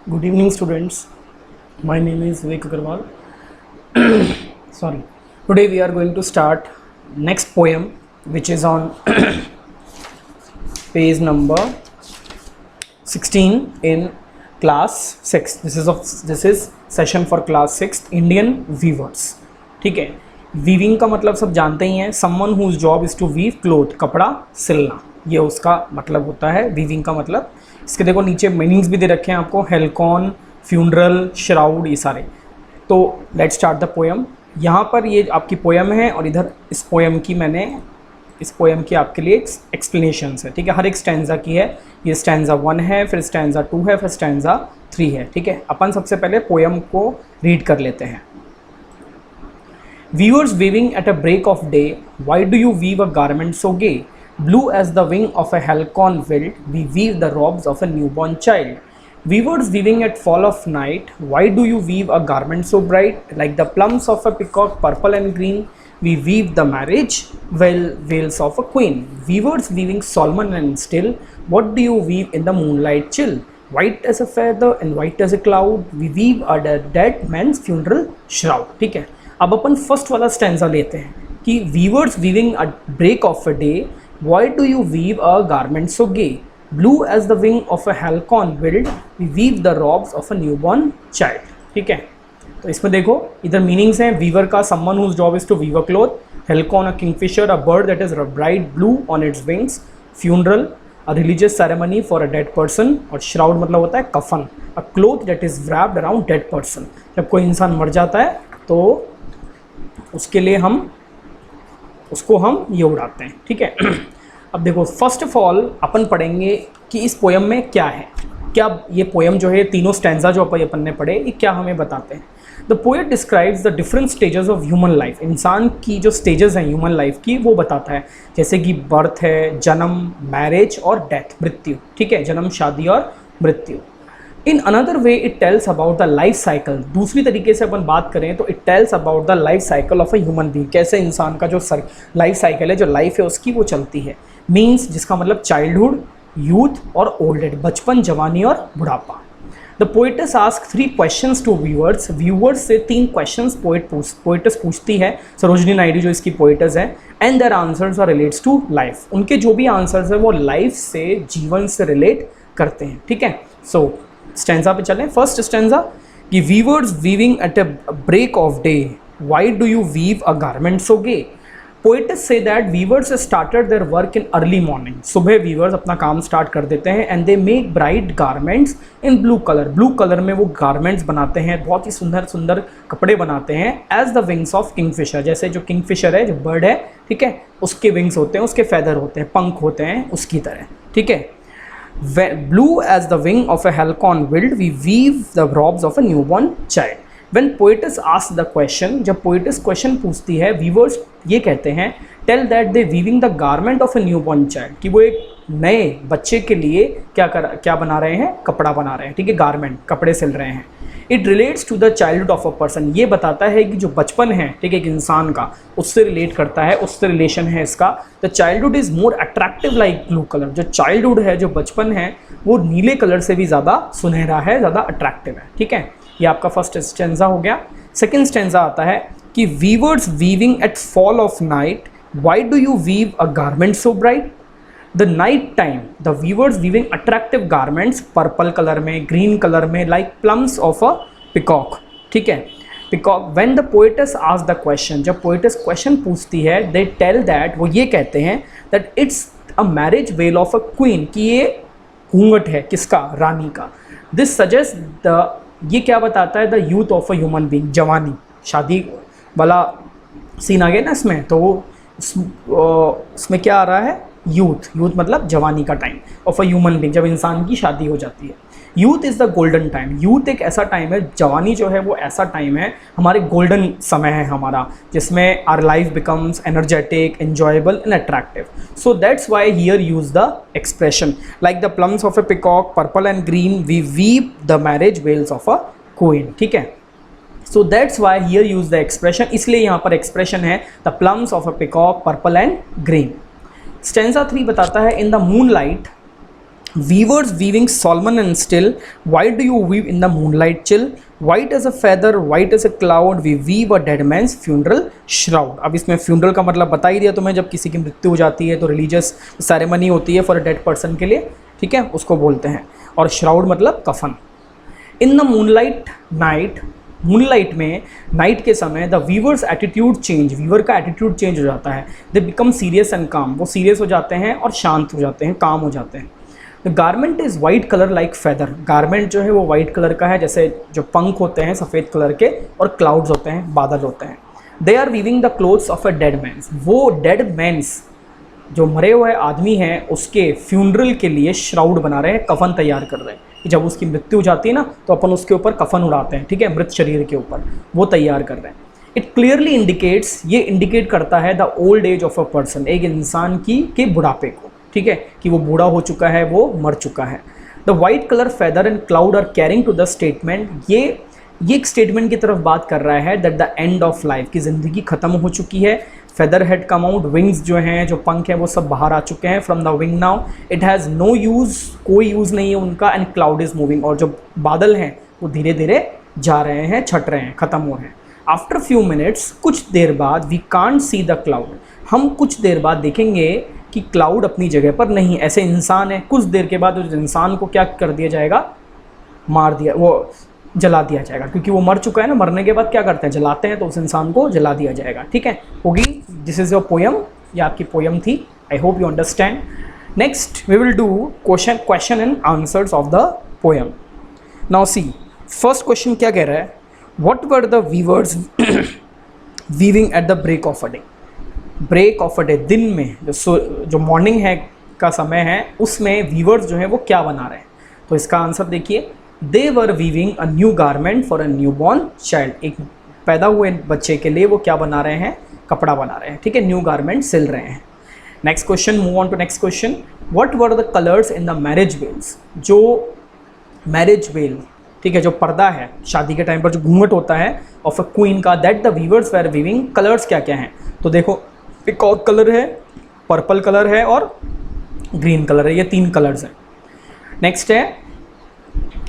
Good evening, students. My name is Vivek Agarwal. Sorry. Today we are going to start next poem, which is on page number 16 in class 6. This is session for class 6 Indian weavers. ठीक है. Weaving का मतलब सब जानते ही हैं. Someone whose job is to weave cloth, कपड़ा सिलना, ये उसका मतलब होता है. वीविंग का मतलब इसके देखो नीचे मीनिंग्स भी दे रखे हैं आपको. हेलकॉन, फ्यूनरल, श्राउड, ये सारे. तो लेट्स स्टार्ट द पोएम. यहाँ पर ये आपकी पोएम है और इधर इस पोएम की आपके लिए एक्सप्लेनेशंस है. ठीक है. हर एक स्टैंजा की है. ये स्टैंजा 1 है, फिर स्टैंजा 2 है, फिर स्टैंजा 3 है. ठीक है. अपन सबसे पहले पोएम को रीड कर लेते हैं. Weavers weaving at a break of day, why do you weave a garment so gay? Blue as the wing of a halcyon wild, we weave the robes of a newborn child. Weavers weaving at fall of night, why do you weave a garment so bright? Like the plums of a peacock, purple and green, we weave the marriage veils of a queen. Weavers weaving Solomon and still, what do you weave in the moonlight chill? White as a feather and white as a cloud, we weave a dead man's funeral shroud. ठीक है. अब अपन first वाला stanza लेते हैं कि weavers weaving a break of a day, why do you weave a garment so gay? Blue as the wing of a halcyon wild, we weave the robes of a newborn child. ठीक है. तो इसमें देखो इधर meanings हैं. Weaver का someone whose job is to weave a cloth, halcyon a kingfisher, a bird that is bright blue on its wings, funeral a religious ceremony for a dead person, और shroud मतलब होता है कफन, a cloth that is wrapped around dead person. जब कोई इंसान मर जाता है तो उसके लिए उसको हम ये उड़ाते हैं. ठीक है. अब देखो फर्स्ट ऑफ ऑल अपन पढ़ेंगे कि इस पोएम में क्या है. क्या ये पोएम जो है, तीनों स्टैंजा जो अपन ने पढ़े, ये क्या हमें बताते हैं. The poet describes the different stages of human life. इंसान की जो स्टेजेस हैं ह्यूमन लाइफ की, वो बताता है. जैसे कि बर्थ है, जन्म, मैरिज और डेथ, मृत्यु. ठीक है. जन्म, शादी और मृत्यु. In another way it tells about the life cycle. दूसरी तरीके से अपन बात करें तो it tells about the life cycle of a human being. कैसे इंसान का जो लाइफ साइकिल है, जो लाइफ है उसकी, वो चलती है. मीन्स जिसका मतलब चाइल्डहुड, यूथ और ओल्ड एज, बचपन, जवानी और बुढ़ापा. The poetess ask 3 questions to viewers. Viewers से 3 क्वेश्चंस पोएटस पूछती है, सरोजनी नायडू जो इसकी पोएटस है. And their answers are relates to life. उनके जो भी आंसर्स है वो लाइफ से, जीवन से रिलेट करते हैं. ठीक है. सो स्टैंजा पे चलें. फर्स्ट स्टैंजा कि weavers weaving at a break of day, why do you weave a garment so gay? Poets say that weavers started their work in early morning. सुबह वीवर्स अपना काम स्टार्ट कर देते हैं. And they make bright garments in blue colour. Blue colour में वो garments बनाते हैं, बहुत ही सुंदर सुंदर कपड़े बनाते हैं. As the wings of kingfisher, जैसे जो किंगफिशर है, जो बर्ड है, ठीक है, उसके विंग्स होते हैं, उसके फेदर होते हैं, पंख होते हैं, उसकी तरह. ठीक है. Blue as the wing of a halcyon wild, we weave the robes of a newborn child. When poetess asks the question, जब poetess question पूछती है, weavers ये कहते हैं, tell that they weaving the garment of a newborn child, कि वो एक नए बच्चे के लिए क्या बना रहे हैं, कपड़ा बना रहे हैं. ठीक है. गारमेंट, कपड़े सिल रहे हैं. It relates to the childhood of a person. ये बताता है कि जो बचपन है, ठीक है, एक इंसान का, उससे रिलेट करता है, उससे रिलेशन है इसका. The childhood is more attractive like blue colour. जो चाइल्डहुड है, जो बचपन है, वो नीले कलर से भी ज़्यादा सुनहरा है, ज़्यादा अट्रैक्टिव है. ठीक है. ये आपका फर्स्ट स्टैंजा हो गया. सेकेंड स्टैंजा आता है कि weavers weaving at fall of night, why do you weave a garment so bright? The night time the weavers weaving attractive garments, purple colour में, ग्रीन कलर में, like plumes of a peacock. ठीक है. Peacock. When the poetess ask the question, जब poetess question पूछती है, they tell that, वो ये कहते हैं, that it's a marriage veil of a queen, कि ये घूंघट है, किसका? रानी का. दिस सजेस्ट द, ये क्या बताता है, the youth of a human being, जवानी, शादी वाला सीन आ गया ना इसमें. तो इसमें क्या आ रहा है? यूथ. यूथ मतलब जवानी का time of a human being, जब इंसान की शादी हो जाती है. Youth is the golden time. Youth एक ऐसा टाइम है, जवानी जो है वो ऐसा टाइम है, हमारे गोल्डन समय है हमारा, जिसमें our life becomes energetic, enjoyable and attractive. So that's why here use the expression like the plumes of a peacock, purple and green, we weave the marriage veils of a queen. ठीक है. So that's why here use the expression. इसलिए यहाँ पर expression है the plumes of a peacock, purple and green. Stanza 3 बताता है, in the moonlight Weavers weaving Solomon and still, why do you weave in the moonlight chill? White as a feather, white as a cloud, we weave a dead man's funeral shroud. अब इसमें funeral का मतलब बता ही दिया तुम्हें, जब किसी की मृत्यु हो जाती है तो religious ceremony होती है for a dead person के लिए, ठीक है, उसको बोलते हैं. और shroud मतलब कफन. In the moonlight night, moonlight में नाइट के समय the weavers attitude change, weaver का एटीट्यूड चेंज हो जाता है. दे बिकम सीरियस एंड काम, वो सीरियस हो जाते हैं और शांत हो जाते हैं, काम हो जाते हैं. The garment is white colour like feather, garment जो है वो वाइट कलर का है, जैसे जो पंख होते हैं सफ़ेद कलर के, और क्लाउड्स होते हैं, बादल होते हैं. They are weaving the clothes of a dead man's, वो डेड मैंस जो मरे हुए आदमी हैं उसके फ्यूनरल के लिए श्राउड बना रहे हैं, कफन तैयार कर रहे हैं. जब उसकी मृत्यु हो जाती है ना तो अपन उसके ऊपर कफन उड़ाते हैं, ठीक है, मृत शरीर के ऊपर, वो तैयार कर रहे हैं. इट क्लियरली इंडिकेट्स, ये इंडिकेट करता है the old age of a person, एक इंसान की के बुढ़ापे को, ठीक है, कि वो बूढ़ा हो चुका है, वो मर चुका है. The white colour feather and cloud are carrying to the statement, ये एक स्टेटमेंट की तरफ बात कर रहा है that the end of life, की ज़िंदगी ख़त्म हो चुकी है. Feather head come out, wings जो हैं, जो पंख हैं, वो सब बाहर आ चुके हैं from the wing now. It has no use, कोई यूज़ नहीं है उनका. एंड क्लाउड इज़ मूविंग, और जो बादल हैं वो धीरे धीरे जा रहे हैं, छट रहे हैं, ख़त्म हो रहे हैं. आफ्टर फ्यू मिनट्स, कुछ देर बाद, we can't see the cloud, हम कुछ देर बाद देखेंगे कि क्लाउड अपनी जगह पर नहीं. ऐसे इंसान है, कुछ देर के बाद उस इंसान को क्या कर दिया जाएगा, मार दिया, वो जला दिया जाएगा, क्योंकि वो मर चुका है ना. मरने के बाद क्या करते हैं, जलाते हैं, तो उस इंसान को जला दिया जाएगा, ठीक है. होगी, दिस इज़ योर पोयम, ये आपकी पोयम थी. I hope you understand. Next we will do question and answers of the poem. Now see, first question क्या कह रहा है, what were the weavers weaving at the break of a day. Break of a day, दिन में जो morning है का समय है, उसमें वीवर्स जो है वो क्या बना रहे हैं. तो इसका आंसर देखिए, they were weaving a new garment for a new born child, एक पैदा हुए बच्चे के लिए वो क्या बना रहे हैं, कपड़ा बना रहे हैं, ठीक है, न्यू गारमेंट सिल रहे हैं. Next question, move on to next question. What were the colours in the marriage veils, जो मैरिज वेल, ठीक है, जो पर्दा है शादी के टाइम पर जो घूंघट होता है ऑफ अ क्वीन का, that the weavers were weaving, colours क्या क्या हैं. तो देखो, पिकॉक कलर है, पर्पल कलर है और ग्रीन कलर है, ये 3 कलर्स हैं. नेक्स्ट है,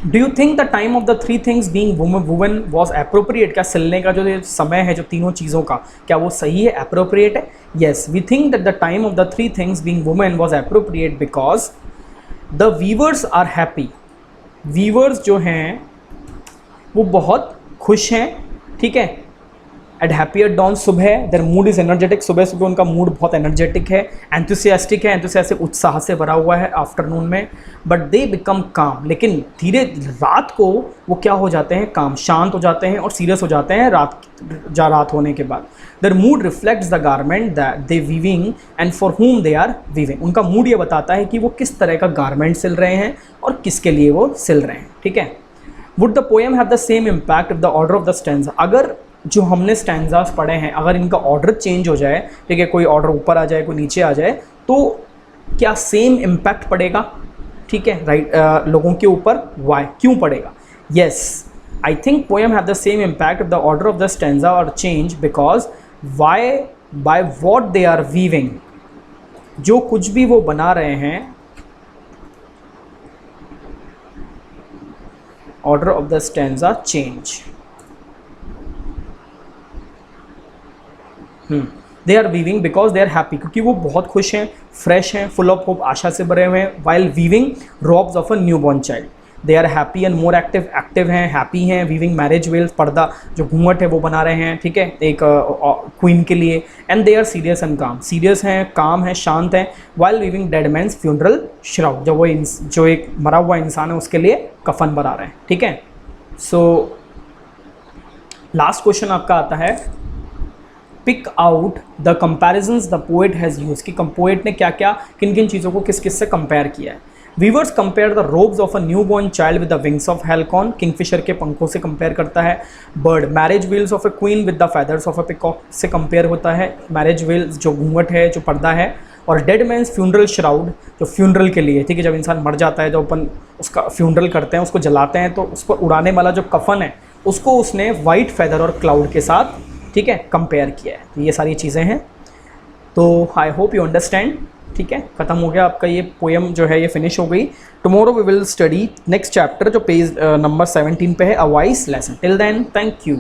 do you think the time of the 3 things being women was appropriate, क्या सिलने का जो समय है जो तीनों चीज़ों का, क्या वो सही है, एप्रोप्रिएट है. Yes, we think that the time of the 3 things being women was appropriate because the weavers are happy, weavers जो हैं वो बहुत खुश हैं, ठीक है. एट हैप्पी एट डॉन, सुबह देयर मूड इज़ एनर्जेटिक, सुबह सुबह उनका मूड बहुत एनर्जेटिक है, एंथुसियास्टिक है, एंथुसियास्टिक उत्साह से भरा हुआ है आफ्टरनून में. बट दे बिकम काम, लेकिन धीरे रात को वो क्या हो जाते हैं, काम, शांत हो जाते हैं और सीरियस हो जाते हैं रात होने के बाद. Their mood reflects the garment that they weaving and for whom they are weaving, उनका मूड ये बताता है कि वो किस तरह का गारमेंट सिल रहे हैं और किसके लिए वो सिल रहे हैं, ठीक है. Would the poem have the same impact if the order of the stanza, अगर जो हमने स्टैंजास पढ़े हैं अगर इनका ऑर्डर चेंज हो जाए, ठीक है, कोई ऑर्डर ऊपर आ जाए, कोई नीचे आ जाए, तो क्या सेम इम्पैक्ट पड़ेगा, ठीक है, राइट, लोगों के ऊपर. वाई, क्यों पड़ेगा. Yes, I think poem have the same impact if the order of the stanza और change because why, by what they are weaving, जो कुछ भी वो बना रहे हैं, order of the stanza change. They are weaving because they are happy, क्योंकि वो बहुत खुश हैं, फ्रेश हैं, फुल ऑफ होप, आशा से भरे हुए हैं. While weaving robes of a new born child, they are happy and more active, active हैं, हैप्पी हैं. वीविंग मैरिज वेल्स, पर्दा जो घूंघट है वो बना रहे हैं, ठीक है, एक क्वीन के लिए. And they are serious and calm, serious हैं, काम है, शांत हैं. While weaving dead man's funeral shroud, जो एक मरा हुआ इंसान है उसके लिए कफन बना रहे हैं, ठीक है. सो लास्ट क्वेश्चन आपका आता है, pick out the comparisons the poet has use, कि पोएट ने क्या क्या, किन किन चीज़ों को किस किस से कंपेयर किया है. Weavers compare the robes of a new born child with the wings of halcyon, kingfisher के पंखों से कंपेयर करता है. Bird, marriage veils of a queen with the feathers of a peacock से कंपेयर होता है. मैरिज वेल्स जो घूंघट है, जो पर्दा है. और डेड मैंस फ्यूनरल श्राउड, जो फ्यूनरल के लिए, ठीक है, जब इंसान मर जाता है, जब अपन उसका फ्यूनरल करते हैं, उसको जलाते हैं, तो उस पर उड़ाने वाला जो कफन है उसको उसने वाइट फेदर और क्लाउड के साथ, ठीक है, कंपेयर किया है. तो ये सारी चीज़ें हैं. तो आई होप यू अंडरस्टैंड. ठीक है, खत्म हो गया आपका ये पोएम जो है, ये फिनिश हो गई। Tomorrow we will study next chapter जो पेज नंबर 17 पे है, a wise lesson. Till then, thank you.